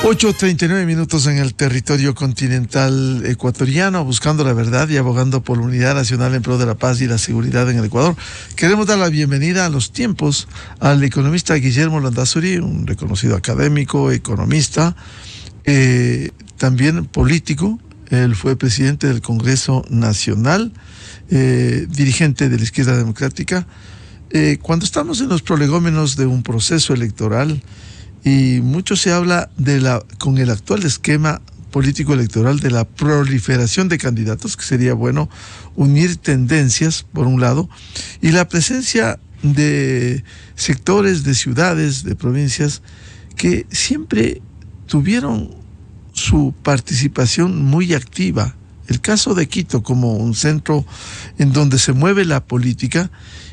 8:39 en el territorio continental ecuatoriano, buscando la verdad y abogando por la unidad nacional en pro de la paz y la seguridad en el Ecuador. Queremos dar la bienvenida a los tiempos al economista Guillermo Landázuri, un reconocido académico, economista, también político. Él fue presidente del Congreso Nacional, dirigente de la Izquierda Democrática. Cuando estamos en los prolegómenos de un proceso electoral, y mucho se habla con el actual esquema político electoral de la proliferación de candidatos, que sería bueno unir tendencias, por un lado, y la presencia de sectores, de ciudades, de provincias, que siempre tuvieron su participación muy activa. El caso de Quito como un centro en donde se mueve la política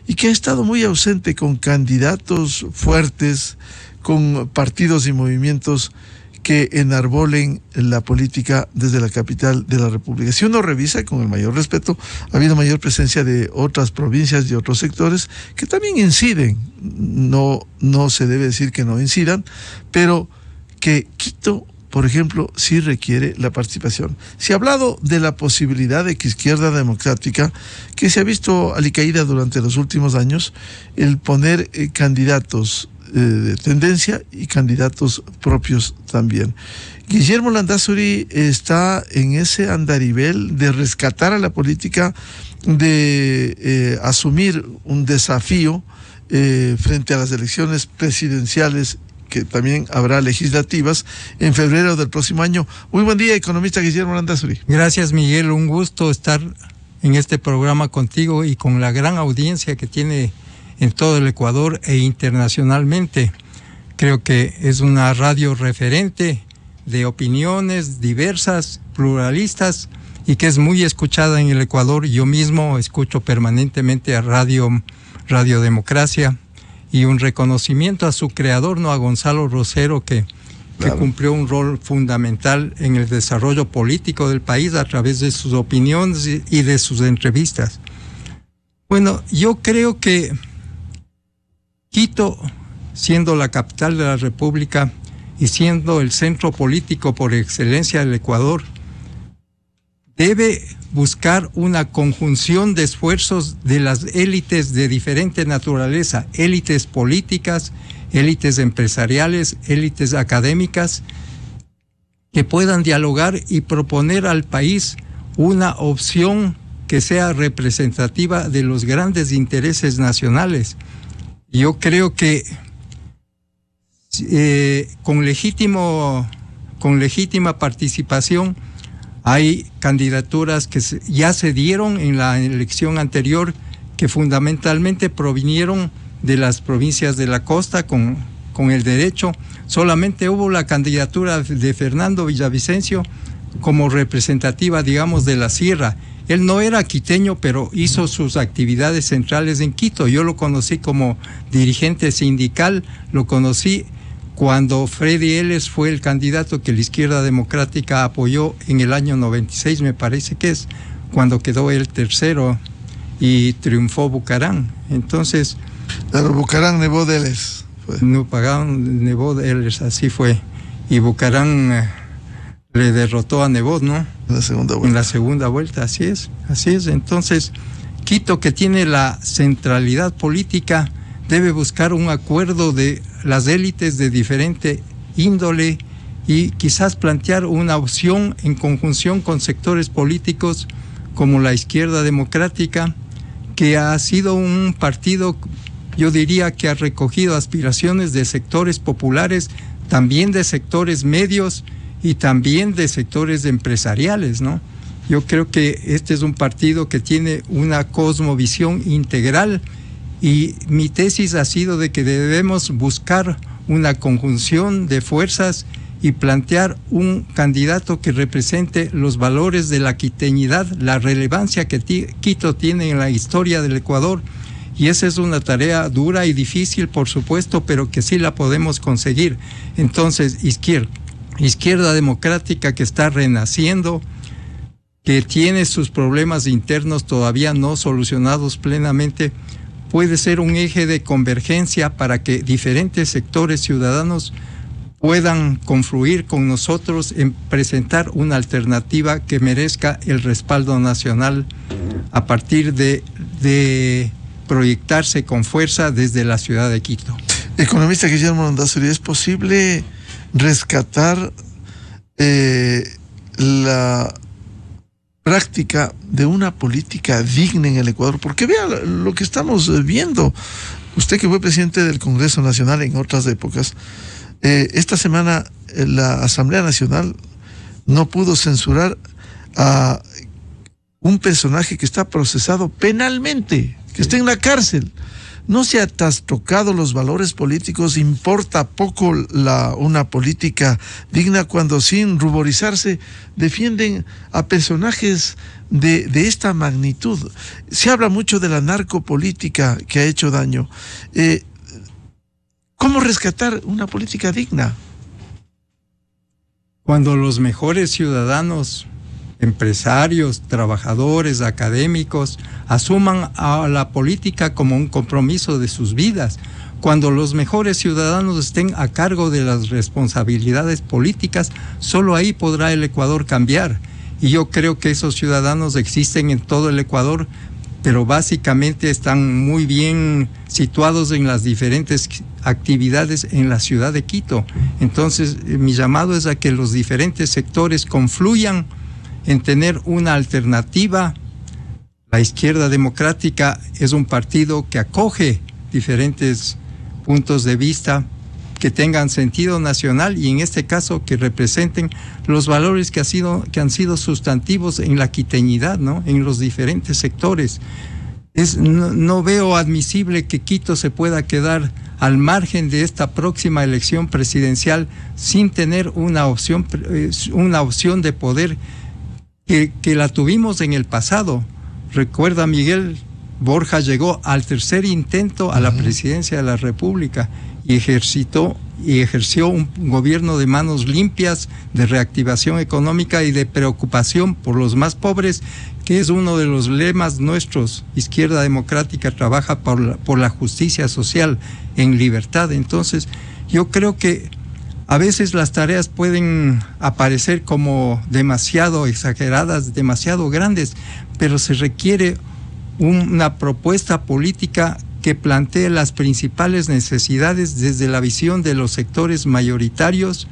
y que ha estado muy ausente con candidatos fuertes, con partidos y movimientos que enarbolen la política desde la capital de la República. Si uno revisa, con el mayor respeto, ha habido mayor presencia de otras provincias y otros sectores que también inciden. No se debe decir que no incidan, pero que Quito, por ejemplo, sí requiere la participación. Se ha hablado de la posibilidad de que Izquierda Democrática, que se ha visto alicaída durante los últimos años, el poner candidatos de tendencia y candidatos propios también. Guillermo Landázuri está en ese andarivel de rescatar a la política, de asumir un desafío frente a las elecciones presidenciales, que también habrá legislativas en febrero del próximo año. Muy buen día, economista Guillermo Landázuri. Gracias, Miguel, un gusto estar en este programa contigo y con la gran audiencia que tiene en todo el Ecuador e internacionalmente. Creo que es una radio referente de opiniones diversas, pluralistas, y que es muy escuchada en el Ecuador. Yo mismo escucho permanentemente a Radio Democracia, y un reconocimiento a su creador, a Gonzalo Rosero, que cumplió un rol fundamental en el desarrollo político del país a través de sus opiniones y de sus entrevistas. Bueno, yo creo que Quito, siendo la capital de la República y siendo el centro político por excelencia del Ecuador, debe buscar una conjunción de esfuerzos de las élites de diferente naturaleza, élites políticas, élites empresariales, élites académicas, que puedan dialogar y proponer al país una opción que sea representativa de los grandes intereses nacionales. Yo creo que con legítima participación hay candidaturas que ya se dieron en la elección anterior, que fundamentalmente provinieron de las provincias de la costa con el derecho. Solamente hubo la candidatura de Fernando Villavicencio como representativa, digamos, de la sierra. Él no era quiteño, pero hizo sus actividades centrales en Quito. Yo lo conocí como dirigente sindical, lo conocí cuando Freddy Eles fue el candidato que la Izquierda Democrática apoyó en el año 96, me parece que es, cuando quedó el tercero y triunfó Bucarán. Entonces... Pero Bucarán Nebot Eles. No pagaron Nebot Eles, así fue. Y Bucarán le derrotó a Nebot, ¿no? En la segunda vuelta. En la segunda vuelta, así es. Entonces, Quito, que tiene la centralidad política, debe buscar un acuerdo de las élites de diferente índole y quizás plantear una opción en conjunción con sectores políticos como la Izquierda Democrática, que ha sido un partido, yo diría, que ha recogido aspiraciones de sectores populares, también de sectores medios y también de sectores empresariales, ¿no? Yo creo que este es un partido que tiene una cosmovisión integral, y mi tesis ha sido de que debemos buscar una conjunción de fuerzas y plantear un candidato que represente los valores de la quiteñidad, la relevancia que Quito tiene en la historia del Ecuador. Y esa es una tarea dura y difícil, por supuesto, pero que sí la podemos conseguir. Entonces, Izquierda Democrática, que está renaciendo, que tiene sus problemas internos todavía no solucionados plenamente, puede ser un eje de convergencia para que diferentes sectores ciudadanos puedan confluir con nosotros en presentar una alternativa que merezca el respaldo nacional a partir de proyectarse con fuerza desde la ciudad de Quito. Economista Guillermo Landazuri, ¿es posible rescatar la práctica de una política digna en el Ecuador? Porque vea lo que estamos viendo. Usted, que fue presidente del Congreso Nacional en otras épocas, esta semana la Asamblea Nacional no pudo censurar a un personaje que está procesado penalmente, que está en la cárcel. No se ha trastocado los valores políticos, importa poco una política digna cuando, sin ruborizarse, defienden a personajes de esta magnitud. Se habla mucho de la narcopolítica que ha hecho daño. ¿Cómo rescatar una política digna? Cuando los mejores ciudadanos, empresarios, trabajadores, académicos, asuman a la política como un compromiso de sus vidas, cuando los mejores ciudadanos estén a cargo de las responsabilidades políticas, solo ahí podrá el Ecuador cambiar. Y yo creo que esos ciudadanos existen en todo el Ecuador, pero básicamente están muy bien situados en las diferentes actividades en la ciudad de Quito. Entonces, mi llamado es a que los diferentes sectores confluyan en tener una alternativa. La Izquierda Democrática es un partido que acoge diferentes puntos de vista que tengan sentido nacional y en este caso que representen los valores que han sido sustantivos en la quiteñidad, ¿no? En los diferentes sectores. No veo admisible que Quito se pueda quedar al margen de esta próxima elección presidencial sin tener una opción de poder que la tuvimos en el pasado. Recuerda, Miguel, Borja llegó al tercer intento a la presidencia de la República y ejerció un gobierno de manos limpias, de reactivación económica y de preocupación por los más pobres, que es uno de los lemas nuestros. Izquierda Democrática trabaja por la justicia social en libertad. Entonces, yo creo que a veces las tareas pueden aparecer como demasiado exageradas, demasiado grandes, pero se requiere una propuesta política que plantee las principales necesidades desde la visión de los sectores mayoritarios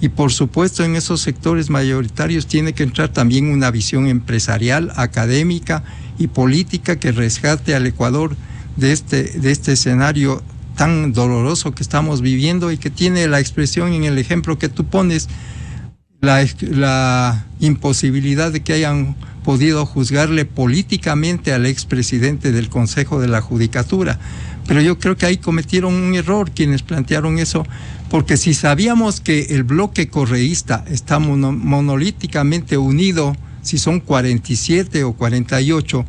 y, por supuesto, en esos sectores mayoritarios tiene que entrar también una visión empresarial, académica y política que rescate al Ecuador de este escenario tan doloroso que estamos viviendo y que tiene la expresión en el ejemplo que tú pones, la imposibilidad de que hayan podido juzgarle políticamente al expresidente del Consejo de la Judicatura. Pero yo creo que ahí cometieron un error quienes plantearon eso, porque si sabíamos que el bloque correísta está monolíticamente unido, si son 47 o 48,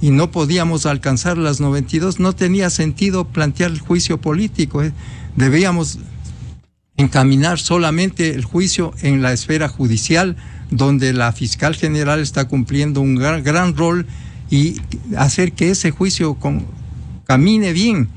y no podíamos alcanzar las 92, no tenía sentido plantear el juicio político. Debíamos encaminar solamente el juicio en la esfera judicial, donde la fiscal general está cumpliendo un gran rol, y hacer que ese juicio camine bien.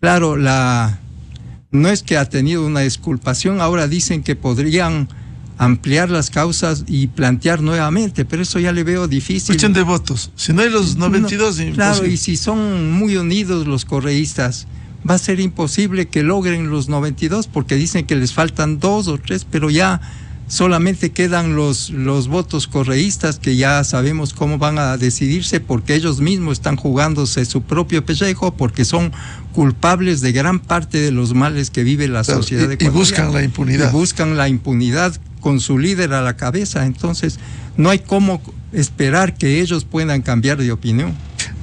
Claro, no es que ha tenido una exculpación, ahora dicen que podrían ampliar las causas y plantear nuevamente, pero eso ya le veo difícil. Cuestión de votos. Si no hay los 92, no, claro, y si son muy unidos los correístas, va a ser imposible que logren los 92, porque dicen que les faltan 2 o 3, pero ya solamente quedan los votos correístas, que ya sabemos cómo van a decidirse, porque ellos mismos están jugándose su propio pellejo, porque son culpables de gran parte de los males que vive la sociedad ecuatoriana. Y buscan la impunidad. Y buscan la impunidad con su líder a la cabeza. Entonces, no hay cómo esperar que ellos puedan cambiar de opinión.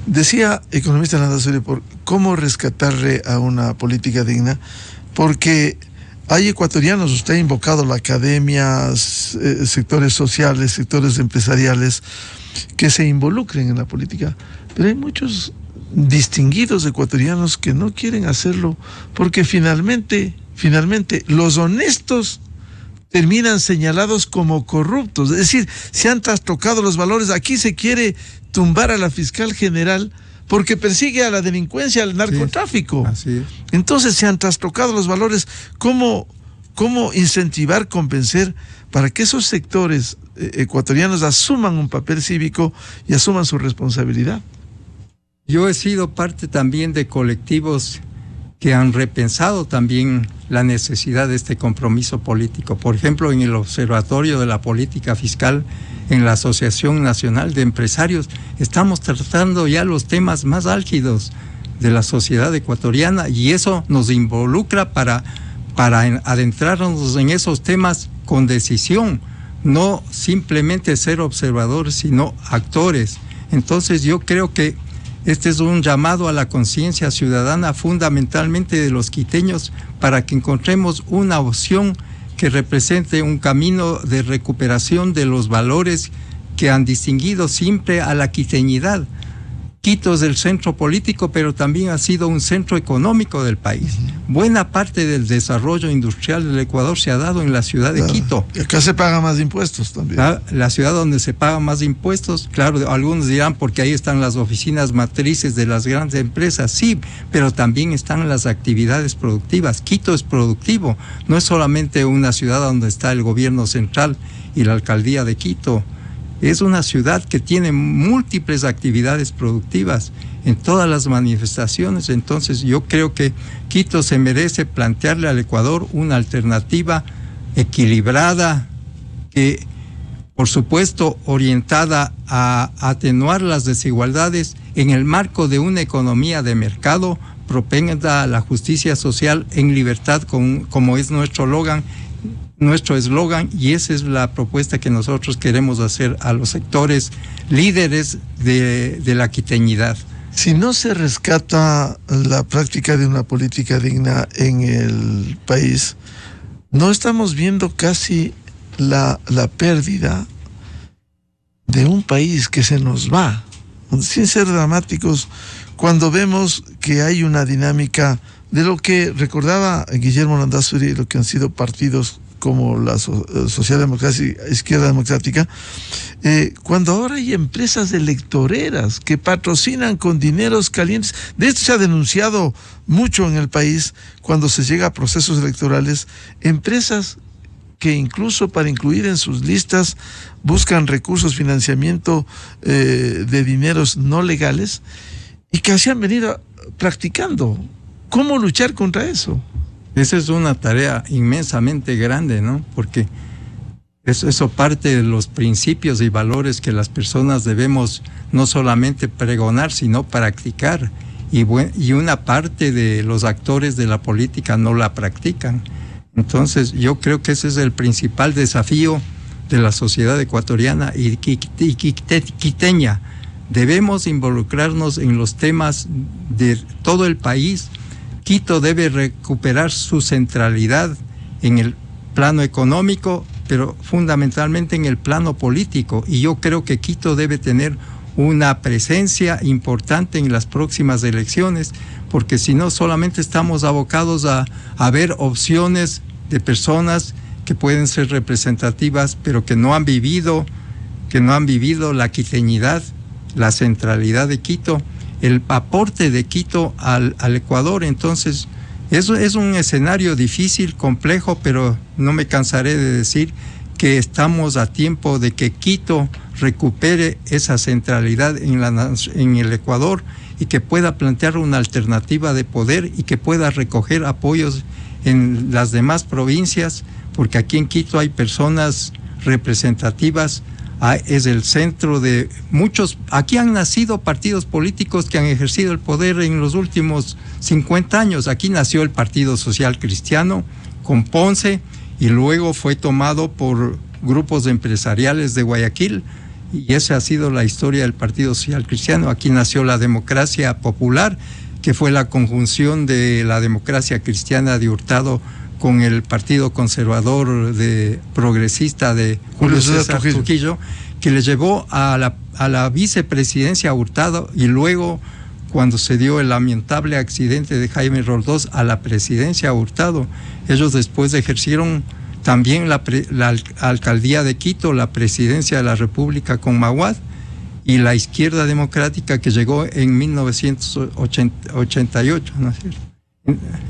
Decía economista Landazuri, por cómo rescatarle a una política digna, porque hay ecuatorianos, usted ha invocado la academia, sectores sociales, sectores empresariales, que se involucren en la política, pero hay muchos distinguidos ecuatorianos que no quieren hacerlo, porque finalmente los honestos terminan señalados como corruptos. Es decir, se han trastocado los valores. Aquí se quiere tumbar a la fiscal general porque persigue a la delincuencia, al narcotráfico. Así es. Entonces se han trastocado los valores. ¿Cómo cómo incentivar, convencer para que esos sectores ecuatorianos asuman un papel cívico y asuman su responsabilidad. Yo he sido parte también de colectivos que han repensado también la necesidad de este compromiso político. Por ejemplo, en el Observatorio de la Política Fiscal, en la Asociación Nacional de Empresarios, estamos tratando ya los temas más álgidos de la sociedad ecuatoriana, y eso nos involucra para adentrarnos en esos temas con decisión, no simplemente ser observadores, sino actores. Entonces yo creo que este es un llamado a la conciencia ciudadana, fundamentalmente de los quiteños, para que encontremos una opción que represente un camino de recuperación de los valores que han distinguido siempre a la quiteñidad. Quito es el centro político, pero también ha sido un centro económico del país. Buena parte del desarrollo industrial del Ecuador se ha dado en la ciudad de Quito. Y acá se pagan más impuestos también. La ciudad donde se pagan más impuestos, claro, algunos dirán porque ahí están las oficinas matrices de las grandes empresas, sí, pero también están las actividades productivas. Quito es productivo, no es solamente una ciudad donde está el gobierno central y la alcaldía de Quito. Es una ciudad que tiene múltiples actividades productivas en todas las manifestaciones. Entonces yo creo que Quito se merece plantearle al Ecuador una alternativa equilibrada, que por supuesto orientada a atenuar las desigualdades en el marco de una economía de mercado propensa a la justicia social en libertad, como es nuestro eslogan, y esa es la propuesta que nosotros queremos hacer a los sectores líderes de la quiteñidad. Si no se rescata la práctica de una política digna en el país, no estamos viendo casi la pérdida de un país que se nos va, sin ser dramáticos, cuando vemos que hay una dinámica de lo que recordaba Guillermo Landázuri, lo que han sido partidos como la socialdemocracia, izquierda democrática, cuando ahora hay empresas electoreras que patrocinan con dineros calientes. De esto se ha denunciado mucho en el país cuando se llega a procesos electorales, empresas que incluso para incluir en sus listas buscan recursos, financiamiento de dineros no legales, y que así han venido practicando. ¿Cómo luchar contra eso? Esa es una tarea inmensamente grande, ¿no? Porque eso parte de los principios y valores que las personas debemos no solamente pregonar, sino practicar. Y una parte de los actores de la política no la practican. Entonces yo creo que ese es el principal desafío de la sociedad ecuatoriana y quiteña. Debemos involucrarnos en los temas de todo el país. Quito debe recuperar su centralidad en el plano económico, pero fundamentalmente en el plano político. Y yo creo que Quito debe tener una presencia importante en las próximas elecciones, porque si no, solamente estamos abocados a ver opciones de personas que pueden ser representativas, pero que no han vivido la quiteñidad, la centralidad de Quito, el aporte de Quito al Ecuador. Entonces, eso es un escenario difícil, complejo, pero no me cansaré de decir que estamos a tiempo de que Quito recupere esa centralidad en el Ecuador y que pueda plantear una alternativa de poder y que pueda recoger apoyos en las demás provincias, porque aquí en Quito hay personas representativas. Es el centro de muchos. Aquí han nacido partidos políticos que han ejercido el poder en los últimos 50 años. Aquí nació el Partido Social Cristiano con Ponce y luego fue tomado por grupos empresariales de Guayaquil, y esa ha sido la historia del Partido Social Cristiano. Aquí nació la democracia popular, que fue la conjunción de la democracia cristiana de Hurtado con el Partido Conservador progresista de Julio César Trujillo, que le llevó a la vicepresidencia a Hurtado, y luego, cuando se dio el lamentable accidente de Jaime Roldós, a la presidencia a Hurtado. Ellos después ejercieron también la alcaldía de Quito, la presidencia de la República con Maguad, y la izquierda democrática que llegó en 1988, ¿no es cierto?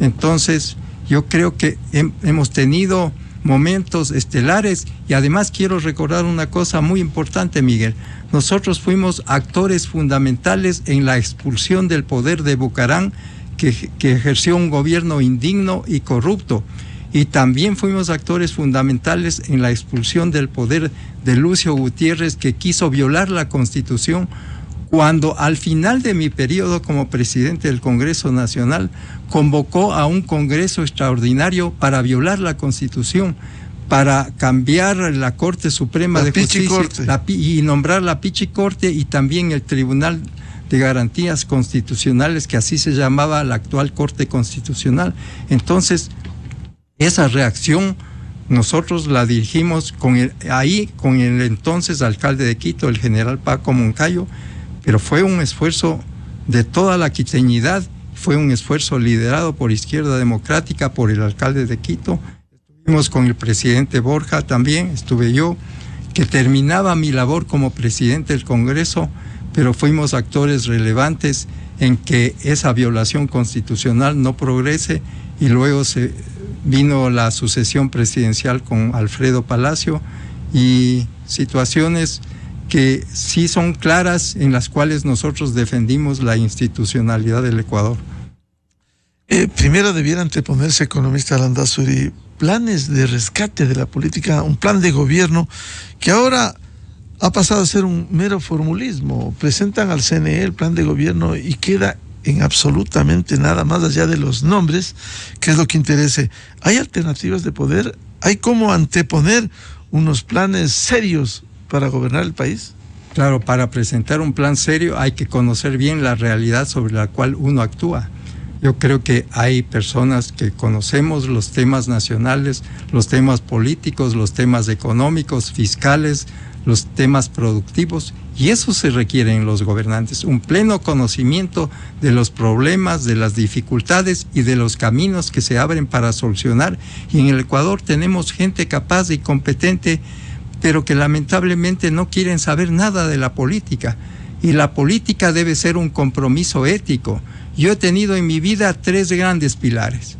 Entonces, Yo creo que hemos tenido momentos estelares, y además quiero recordar una cosa muy importante, Miguel. Nosotros fuimos actores fundamentales en la expulsión del poder de Bucarán, que ejerció un gobierno indigno y corrupto. Y también fuimos actores fundamentales en la expulsión del poder de Lucio Gutiérrez, que quiso violar la Constitución, cuando al final de mi periodo como presidente del Congreso Nacional convocó a un Congreso extraordinario para violar la Constitución, para cambiar la Corte Suprema de Justicia y nombrar la Pichicorte y también el Tribunal de Garantías Constitucionales, que así se llamaba la actual Corte Constitucional. Entonces, esa reacción nosotros la dirigimos con el entonces alcalde de Quito, el general Paco Moncayo, pero fue un esfuerzo de toda la quiteñidad, fue un esfuerzo liderado por Izquierda Democrática, por el alcalde de Quito. Estuvimos con el presidente Borja también, estuve yo, que terminaba mi labor como presidente del Congreso, pero fuimos actores relevantes en que esa violación constitucional no progrese, y luego vino la sucesión presidencial con Alfredo Palacio, y situaciones que sí son claras, en las cuales nosotros defendimos la institucionalidad del Ecuador. Primero debiera anteponerse, economista Landázuri, planes de rescate de la política, un plan de gobierno que ahora ha pasado a ser un mero formulismo. Presentan al CNE el plan de gobierno y queda en absolutamente nada, más allá de los nombres, que es lo que interese. ¿Hay alternativas de poder? ¿Hay cómo anteponer unos planes serios para gobernar el país? Claro, para presentar un plan serio hay que conocer bien la realidad sobre la cual uno actúa. Yo creo que hay personas que conocemos los temas nacionales, los temas políticos, los temas económicos, fiscales, los temas productivos, y eso se requiere en los gobernantes, un pleno conocimiento de los problemas, de las dificultades y de los caminos que se abren para solucionar. Y en el Ecuador tenemos gente capaz y competente, pero que lamentablemente no quieren saber nada de la política. Y la política debe ser un compromiso ético. Yo he tenido en mi vida 3 grandes pilares.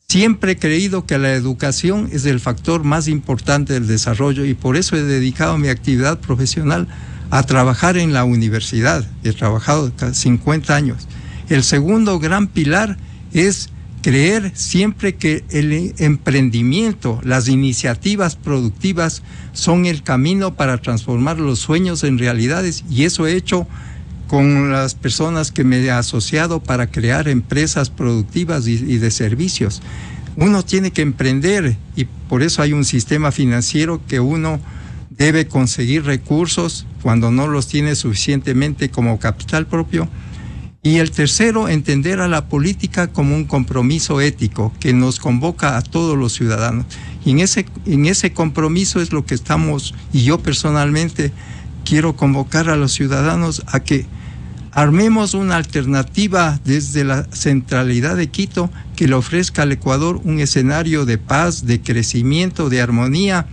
Siempre he creído que la educación es el factor más importante del desarrollo, y por eso he dedicado mi actividad profesional a trabajar en la universidad. He trabajado 50 años. El segundo gran pilar es creer siempre que el emprendimiento, las iniciativas productivas son el camino para transformar los sueños en realidades, y eso he hecho con las personas que me he asociado para crear empresas productivas y de servicios. Uno tiene que emprender, y por eso hay un sistema financiero que uno debe conseguir recursos cuando no los tiene suficientemente como capital propio. Y el tercero, entender a la política como un compromiso ético que nos convoca a todos los ciudadanos. Y en ese compromiso es lo que estamos, y yo personalmente quiero convocar a los ciudadanos a que armemos una alternativa desde la centralidad de Quito que le ofrezca al Ecuador un escenario de paz, de crecimiento, de armonía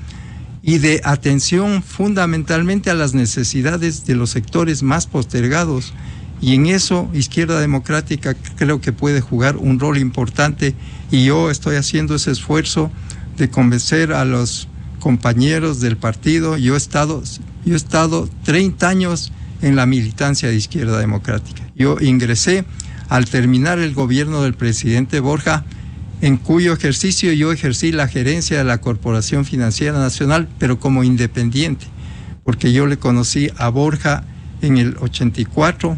y de atención fundamentalmente a las necesidades de los sectores más postergados. Y en eso Izquierda Democrática creo que puede jugar un rol importante, y yo estoy haciendo ese esfuerzo de convencer a los compañeros del partido. Yo he estado 30 años en la militancia de Izquierda Democrática. Yo ingresé al terminar el gobierno del presidente Borja, en cuyo ejercicio yo ejercí la gerencia de la Corporación Financiera Nacional, pero como independiente, porque yo le conocí a Borja en el 84,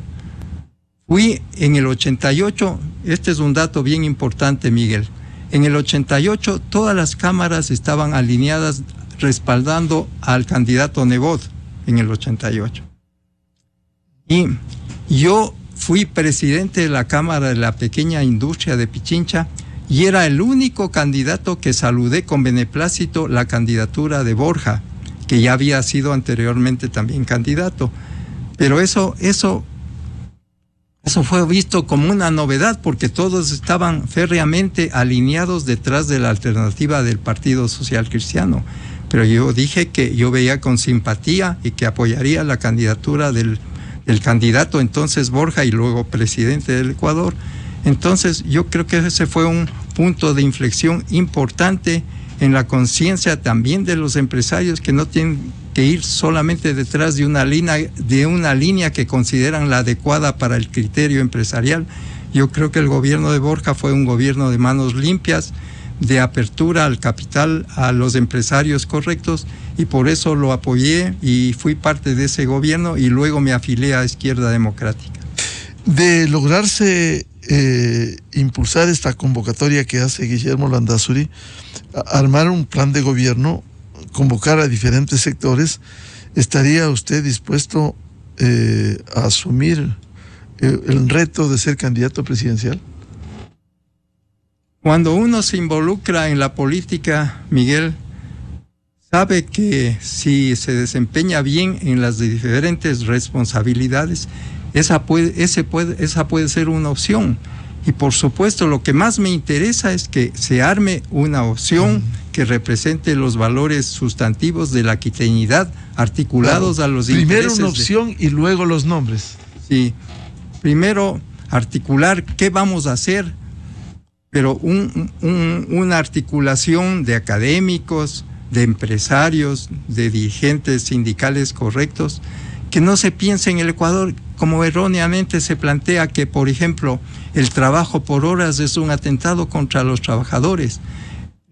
fui en el 88, este es un dato bien importante, Miguel, en el 88 todas las cámaras estaban alineadas respaldando al candidato Nebot en el 88. Y yo fui presidente de la Cámara de la Pequeña Industria de Pichincha, y era el único candidato que saludé con beneplácito la candidatura de Borja, que ya había sido anteriormente también candidato. Pero eso fue visto como una novedad, porque todos estaban férreamente alineados detrás de la alternativa del Partido Social Cristiano. Pero yo dije que yo veía con simpatía y que apoyaría la candidatura del candidato entonces Borja, y luego presidente del Ecuador. Entonces yo creo que ese fue un punto de inflexión importante en la conciencia también de los empresarios, que no tienen que ir solamente detrás de una línea que consideran la adecuada para el criterio empresarial. Yo creo que el gobierno de Borja fue un gobierno de manos limpias, de apertura al capital, a los empresarios correctos, y por eso lo apoyé y fui parte de ese gobierno, y luego me afilié a Izquierda Democrática. De lograrse impulsar esta convocatoria que hace Guillermo Landázuri, armar un plan de gobierno, convocar a diferentes sectores, ¿estaría usted dispuesto a asumir el reto de ser candidato presidencial? Cuando uno se involucra en la política, Miguel, sabe que si se desempeña bien en las diferentes responsabilidades, esa puede ser una opción. Y por supuesto, lo que más me interesa es que se arme una opción que represente los valores sustantivos de la quiteñidad articulados a los intereses. Primero una opción y luego los nombres. Sí, primero articular qué vamos a hacer, pero una articulación de académicos, de empresarios, de dirigentes sindicales correctos, que no se piense en el Ecuador como erróneamente se plantea que, por ejemplo, el trabajo por horas es un atentado contra los trabajadores.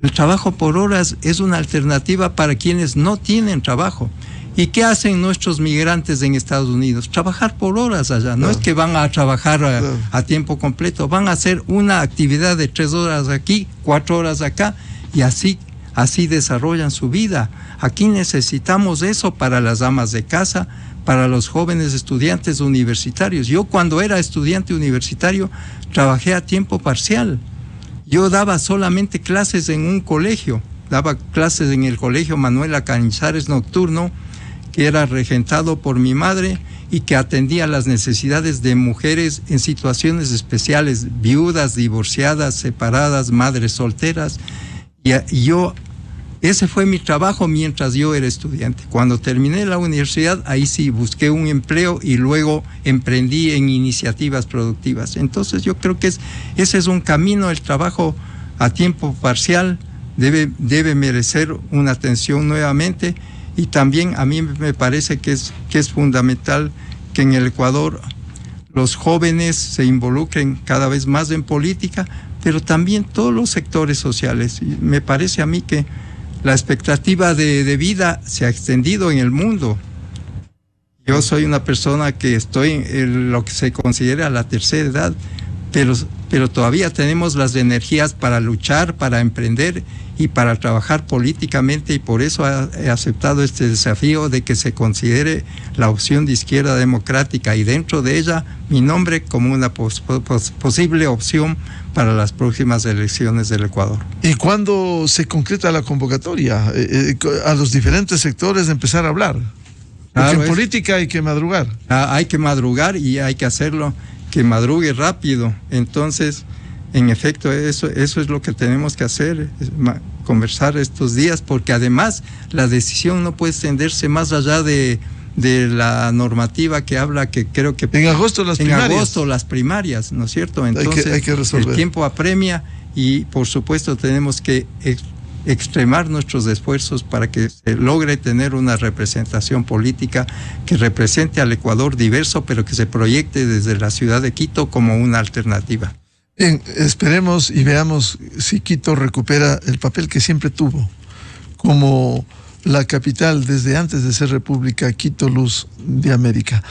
El trabajo por horas es una alternativa para quienes no tienen trabajo. ¿Y qué hacen nuestros migrantes en Estados Unidos? Trabajar por horas allá. No es que van a trabajar a tiempo completo, van a hacer una actividad de 3 horas aquí, 4 horas acá, y así desarrollan su vida. Aquí necesitamos eso para las amas de casa, para los jóvenes estudiantes universitarios. Yo, cuando era estudiante universitario, trabajé a tiempo parcial. Yo daba solamente clases en un colegio, daba clases en el colegio Manuela Cañizares nocturno, que era regentado por mi madre y que atendía las necesidades de mujeres en situaciones especiales, viudas, divorciadas, separadas, madres solteras. Y ese fue mi trabajo mientras yo era estudiante. Cuando terminé la universidad, ahí sí busqué un empleo y luego emprendí en iniciativas productivas. Entonces yo creo que ese es un camino. El trabajo a tiempo parcial debe merecer una atención nuevamente, y también a mí me parece que es fundamental que en el Ecuador los jóvenes se involucren cada vez más en política, pero también todos los sectores sociales. Y me parece a mí que la expectativa de vida se ha extendido en el mundo. Yo soy una persona que estoy en lo que se considera la tercera edad, pero todavía tenemos las energías para luchar, para emprender y para trabajar políticamente, y por eso he aceptado este desafío de que se considere la opción de Izquierda Democrática, y dentro de ella mi nombre como una posible opción para las próximas elecciones del Ecuador. ¿Y cuándo se concreta la convocatoria? A los diferentes sectores de empezar a hablar. Porque en política hay que madrugar. Hay que madrugar, y hay que hacerlo que madrugue rápido. Entonces, en efecto, eso es lo que tenemos que hacer, conversar estos días, porque además la decisión no puede extenderse más allá de la normativa que habla, que creo que en agosto las primarias, ¿no es cierto? Entonces hay que resolver. El tiempo apremia, y por supuesto tenemos que extremar nuestros esfuerzos para que se logre tener una representación política que represente al Ecuador diverso, pero que se proyecte desde la ciudad de Quito como una alternativa. Bien, esperemos y veamos si Quito recupera el papel que siempre tuvo como la capital desde antes de ser república, Quito, luz de América.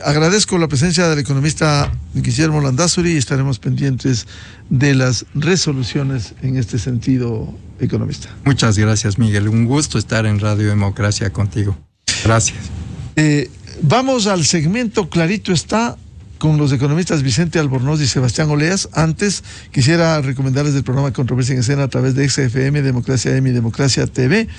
Agradezco la presencia del economista Guillermo Landázuri, y estaremos pendientes de las resoluciones en este sentido, economista. Muchas gracias, Miguel. Un gusto estar en Radio Democracia contigo. Gracias. Vamos al segmento Clarito Está, con los economistas Vicente Albornoz y Sebastián Oleas. Antes, quisiera recomendarles el programa Controversia en Escena a través de XFM, Democracia M y Democracia TV.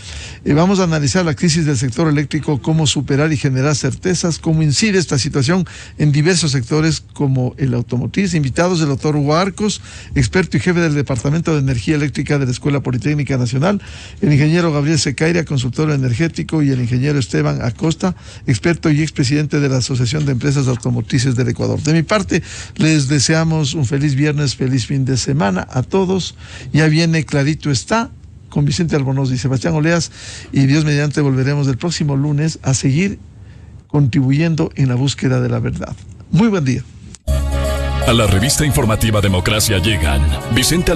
Vamos a analizar la crisis del sector eléctrico, cómo superar y generar certezas, cómo incide esta situación en diversos sectores como el automotriz. Invitados el doctor Hugo Arcos, experto y jefe del Departamento de Energía Eléctrica de la Escuela Politécnica Nacional, el ingeniero Gabriel Secaira, consultor energético, y el ingeniero Esteban Acosta, experto y expresidente de la Asociación de Empresas Automotrices del Ecuador. Ecuador. De mi parte, les deseamos un feliz viernes, feliz fin de semana a todos. Ya viene Clarito Está con Vicente Albornoz y Sebastián Oleas, y Dios mediante volveremos el próximo lunes a seguir contribuyendo en la búsqueda de la verdad. Muy buen día. A la revista informativa Democracia llegan Vicente